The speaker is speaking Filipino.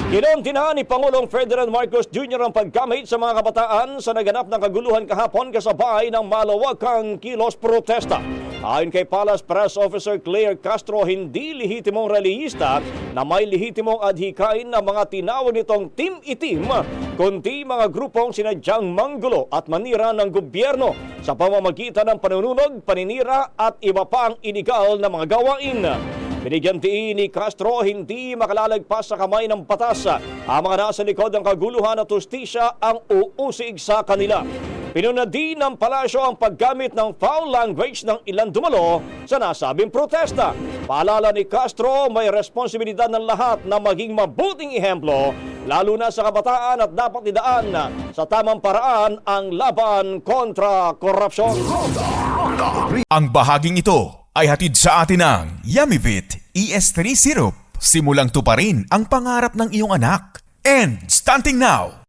Kinuntinaan ni Pangulong Ferdinand Marcos Jr. ang paggamit sa mga kabataan sa naganap ng kaguluhan kahapon kasabay ng malawakang kilos protesta. Ayon kay Palace Press Officer Claire Castro, hindi lehitimong relihista na may lehitimong adhikain ng mga tinawag nitong Team Itim, kundi mga grupong sinadyang manggulo at manira ng gobyerno sa pamamagitan ng panununog, paninira at iba pang iligal na mga gawain. Binigyan tiin ni Castro hindi makalalagpas sa kamay ng batas ang mga nasa likod ng kaguluhan at hustisya ang uusig sa kanila. Pinuna din ng palasyo ang paggamit ng foul language ng ilang dumalo sa nasabing protesta. Paalala ni Castro, may responsibilidad ng lahat na maging mabuting ehemplo, lalo na sa kabataan, at dapat idaan sa tamang paraan ang laban kontra korupsyon. Ang bahaging ito ay hatid sa atin ng Yummy-Vit ES3 Syrup. Simulang tuparin ang pangarap ng iyong anak. And stunting now!